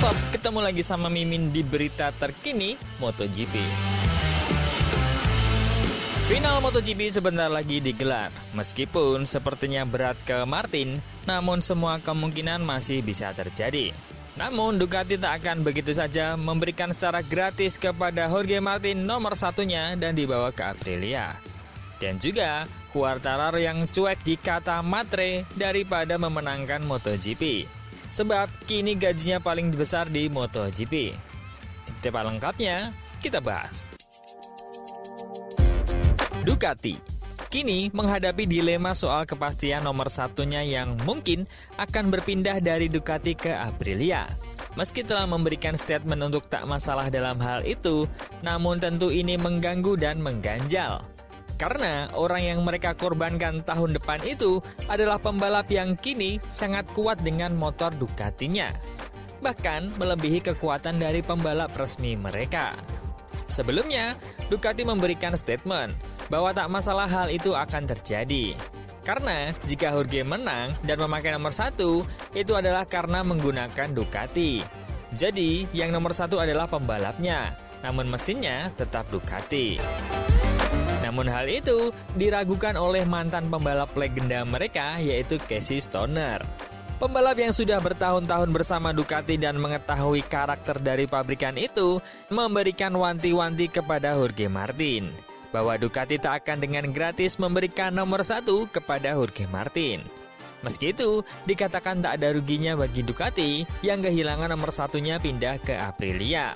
Sob, ketemu lagi sama Mimin di berita terkini MotoGP. Final MotoGP sebentar lagi digelar. Meskipun sepertinya berat ke Martin, namun semua kemungkinan masih bisa terjadi. Namun Ducati tak akan begitu saja memberikan secara gratis kepada Jorge Martin nomor satunya dan dibawa ke Aprilia. Dan juga Quartararo yang cuek dikata matre daripada memenangkan MotoGP. Sebab kini gajinya paling besar di MotoGP. Seperti apa lengkapnya, kita bahas. Ducati kini menghadapi dilema soal kepastian nomor satunya yang mungkin akan berpindah dari Ducati ke Aprilia. Meski telah memberikan statement untuk tak masalah dalam hal itu, namun tentu ini mengganggu dan mengganjal. Karena orang yang mereka korbankan tahun depan itu adalah pembalap yang kini sangat kuat dengan motor Ducatinya. Bahkan melebihi kekuatan dari pembalap resmi mereka. Sebelumnya, Ducati memberikan statement bahwa tak masalah hal itu akan terjadi. Karena jika Jorge menang dan memakai nomor satu, itu adalah karena menggunakan Ducati. Jadi, yang nomor satu adalah pembalapnya, namun mesinnya tetap Ducati. Namun hal itu diragukan oleh mantan pembalap legenda mereka yaitu Casey Stoner. Pembalap yang sudah bertahun-tahun bersama Ducati dan mengetahui karakter dari pabrikan itu memberikan wanti-wanti kepada Jorge Martin bahwa Ducati tak akan dengan gratis memberikan nomor satu kepada Jorge Martin. Meski itu dikatakan tak ada ruginya bagi Ducati yang kehilangan nomor satunya pindah ke Aprilia.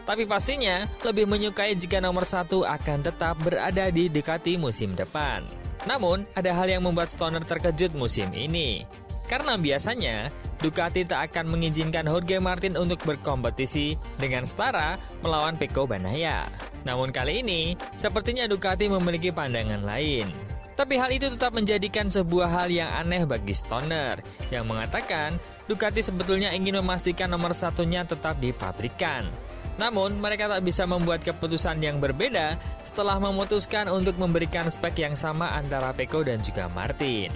Tapi pastinya lebih menyukai jika nomor satu akan tetap berada di Ducati musim depan. Namun, ada hal yang membuat Stoner terkejut musim ini. Karena biasanya, Ducati tak akan mengizinkan Jorge Martin untuk berkompetisi dengan setara melawan Pecco Bagnaia. Namun kali ini, sepertinya Ducati memiliki pandangan lain. Tapi hal itu tetap menjadikan sebuah hal yang aneh bagi Stoner, yang mengatakan Ducati sebetulnya ingin memastikan nomor satunya tetap di pabrikan. Namun, mereka tak bisa membuat keputusan yang berbeda setelah memutuskan untuk memberikan spek yang sama antara Pecco dan juga Martin.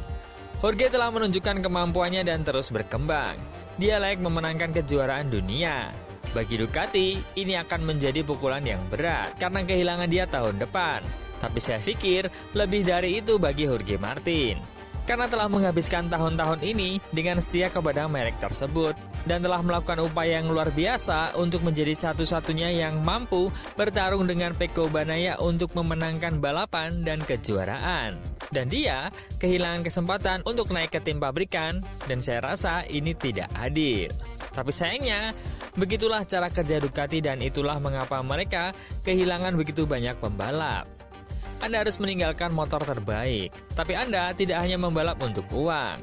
Jorge telah menunjukkan kemampuannya dan terus berkembang. Dia layak memenangkan kejuaraan dunia. Bagi Ducati, ini akan menjadi pukulan yang berat karena kehilangan dia tahun depan. Tapi saya pikir lebih dari itu bagi Jorge Martin. Karena telah menghabiskan tahun-tahun ini dengan setia kepada merek tersebut dan telah melakukan upaya yang luar biasa untuk menjadi satu-satunya yang mampu bertarung dengan Pecco Bagnaia untuk memenangkan balapan dan kejuaraan. Dan dia kehilangan kesempatan untuk naik ke tim pabrikan dan saya rasa ini tidak adil. Tapi sayangnya, begitulah cara kerja Ducati dan itulah mengapa mereka kehilangan begitu banyak pembalap. Anda harus meninggalkan motor terbaik, tapi Anda tidak hanya membalap untuk uang.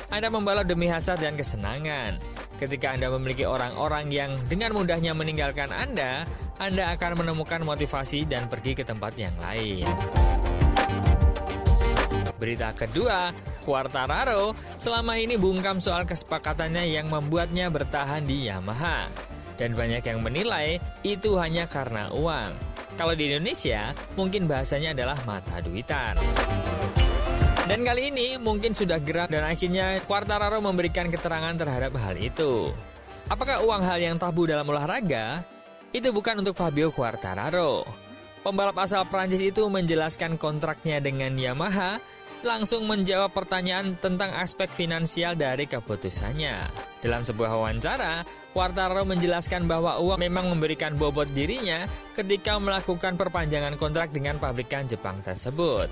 Anda membalap demi hasrat dan kesenangan. Ketika Anda memiliki orang-orang yang dengan mudahnya meninggalkan Anda akan menemukan motivasi dan pergi ke tempat yang lain. Berita kedua, Quartararo selama ini bungkam soal kesepakatannya yang membuatnya bertahan di Yamaha. Dan banyak yang menilai itu hanya karena uang. Kalau di Indonesia, mungkin bahasanya adalah mata duitan. Dan kali ini mungkin sudah gerak dan akhirnya Quartararo memberikan keterangan terhadap hal itu. Apakah uang hal yang tabu dalam olahraga? Itu bukan untuk Fabio Quartararo. Pembalap asal Prancis itu menjelaskan kontraknya dengan Yamaha, langsung menjawab pertanyaan tentang aspek finansial dari keputusannya. Dalam sebuah wawancara, Quartararo menjelaskan bahwa uang memang memberikan bobot dirinya ketika melakukan perpanjangan kontrak dengan pabrikan Jepang tersebut.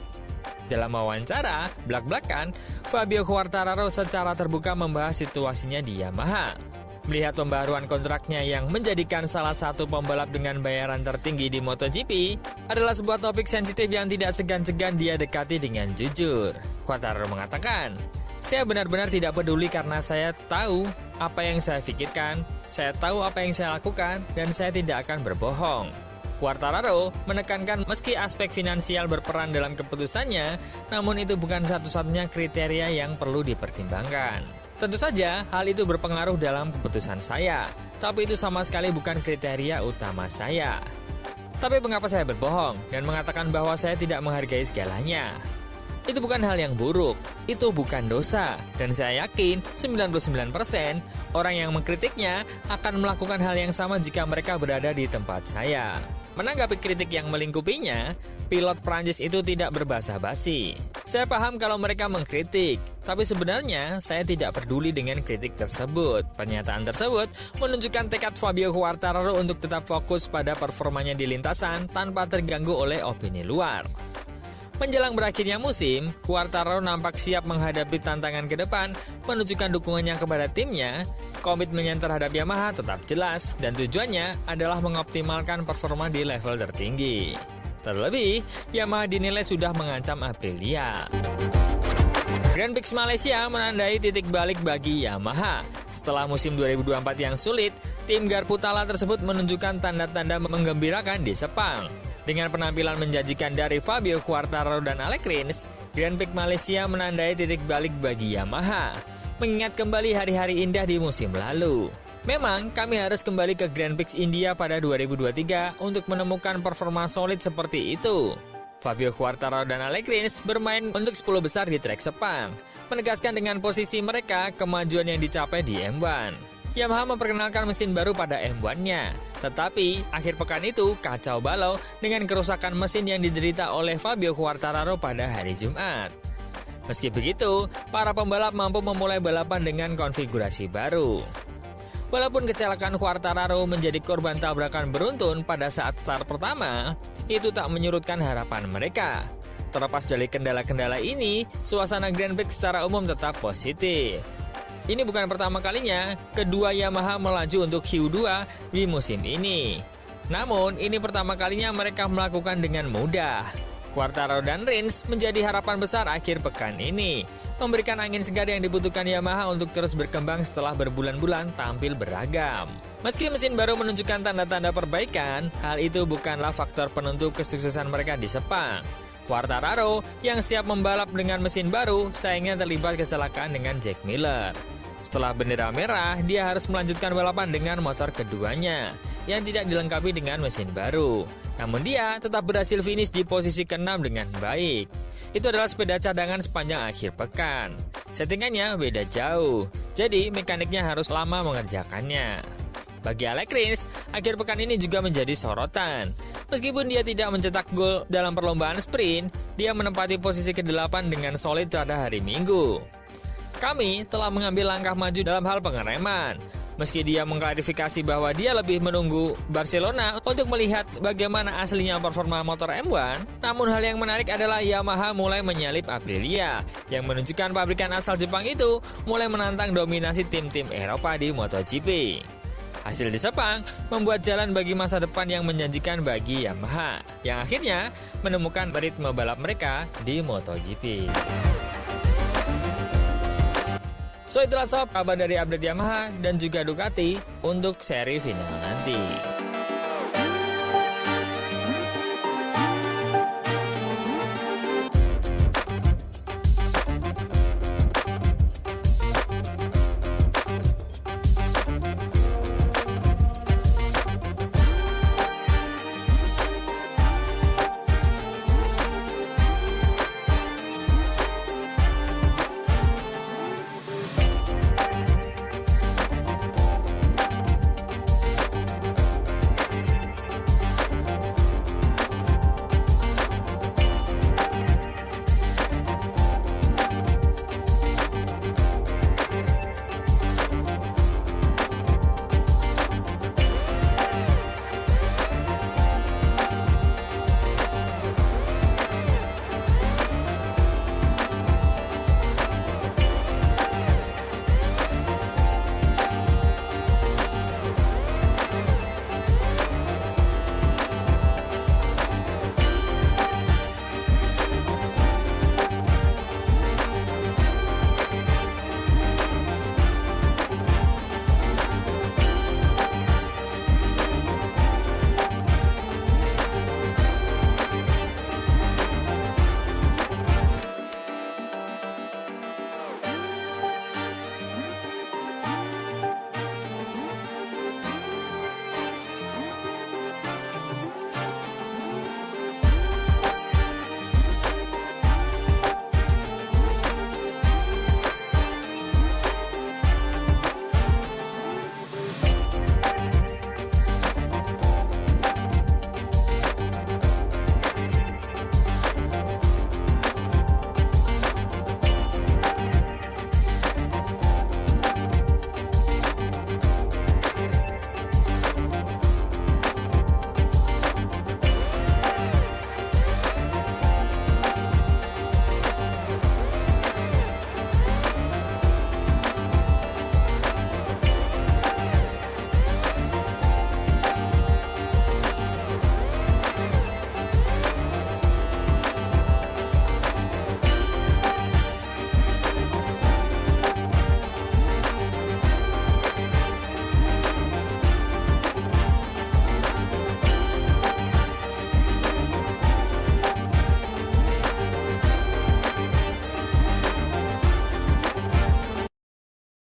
Dalam wawancara, belak-belakan, Fabio Quartararo secara terbuka membahas situasinya di Yamaha. Melihat pembaruan kontraknya yang menjadikan salah satu pembalap dengan bayaran tertinggi di MotoGP adalah sebuah topik sensitif yang tidak segan-segan dia dekati dengan jujur. Quartararo mengatakan, "Saya benar-benar tidak peduli karena saya tahu apa yang saya pikirkan, saya tahu apa yang saya lakukan, dan saya tidak akan berbohong." Quartararo menekankan meski aspek finansial berperan dalam keputusannya, namun itu bukan satu-satunya kriteria yang perlu dipertimbangkan. Tentu saja hal itu berpengaruh dalam keputusan saya, tapi itu sama sekali bukan kriteria utama saya. Tapi mengapa saya berbohong dan mengatakan bahwa saya tidak menghargai segalanya? Itu bukan hal yang buruk, itu bukan dosa. Dan saya yakin 99% orang yang mengkritiknya akan melakukan hal yang sama jika mereka berada di tempat saya. Menanggapi kritik yang melingkupinya, pilot Prancis itu tidak berbasa-basi. Saya paham kalau mereka mengkritik, tapi sebenarnya saya tidak peduli dengan kritik tersebut. Pernyataan tersebut menunjukkan tekad Fabio Quartararo untuk tetap fokus pada performanya di lintasan tanpa terganggu oleh opini luar. Menjelang berakhirnya musim, Quartararo nampak siap menghadapi tantangan ke depan, menunjukkan dukungannya kepada timnya. Komitmennya terhadap Yamaha tetap jelas, dan tujuannya adalah mengoptimalkan performa di level tertinggi. Terlebih, Yamaha dinilai sudah mengancam Aprilia. Grand Prix Malaysia menandai titik balik bagi Yamaha. Setelah musim 2024 yang sulit, tim Garputala tersebut menunjukkan tanda-tanda menggembirakan di Sepang. Dengan penampilan menjanjikan dari Fabio Quartararo dan Alex Rins, Grand Prix Malaysia menandai titik balik bagi Yamaha, mengingat kembali hari-hari indah di musim lalu. Memang kami harus kembali ke Grand Prix India pada 2023 untuk menemukan performa solid seperti itu. Fabio Quartararo dan Alex Rins bermain untuk 10 besar di trek Sepang, menegaskan dengan posisi mereka kemajuan yang dicapai di M1. Yamaha memperkenalkan mesin baru pada M1-nya, tetapi akhir pekan itu kacau balau dengan kerusakan mesin yang diderita oleh Fabio Quartararo pada hari Jumat. Meski begitu, para pembalap mampu memulai balapan dengan konfigurasi baru. Walaupun kecelakaan Quartararo menjadi korban tabrakan beruntun pada saat start pertama, itu tak menyurutkan harapan mereka. Terlepas dari kendala-kendala ini, suasana Grand Prix secara umum tetap positif. Ini bukan pertama kalinya kedua Yamaha melaju untuk Q2 di musim ini. Namun, ini pertama kalinya mereka melakukan dengan mudah. Quartararo dan Rins menjadi harapan besar akhir pekan ini, memberikan angin segar yang dibutuhkan Yamaha untuk terus berkembang setelah berbulan-bulan tampil beragam. Meski mesin baru menunjukkan tanda-tanda perbaikan, hal itu bukanlah faktor penentu kesuksesan mereka di Sepang. Quartararo yang siap membalap dengan mesin baru sayangnya terlibat kecelakaan dengan Jack Miller. Setelah bendera merah, dia harus melanjutkan balapan dengan motor keduanya yang tidak dilengkapi dengan mesin baru. Namun dia tetap berhasil finish di posisi ke-6 dengan baik. Itu adalah sepeda cadangan sepanjang akhir pekan. Settingannya beda jauh, jadi mekaniknya harus lama mengerjakannya. Bagi Alex Rins, akhir pekan ini juga menjadi sorotan. Meskipun dia tidak mencetak gol dalam perlombaan sprint, dia menempati posisi ke-8 dengan solid pada hari Minggu. Kami telah mengambil langkah maju dalam hal pengereman. Meski dia mengklarifikasi bahwa dia lebih menunggu Barcelona untuk melihat bagaimana aslinya performa motor M1, namun hal yang menarik adalah Yamaha mulai menyalip Aprilia, yang menunjukkan pabrikan asal Jepang itu mulai menantang dominasi tim-tim Eropa di MotoGP. Hasil di Sepang membuat jalan bagi masa depan yang menjanjikan bagi Yamaha, yang akhirnya menemukan ritme balap mereka di MotoGP. So itulah sob kabar dari update Yamaha dan juga Ducati untuk seri final nanti.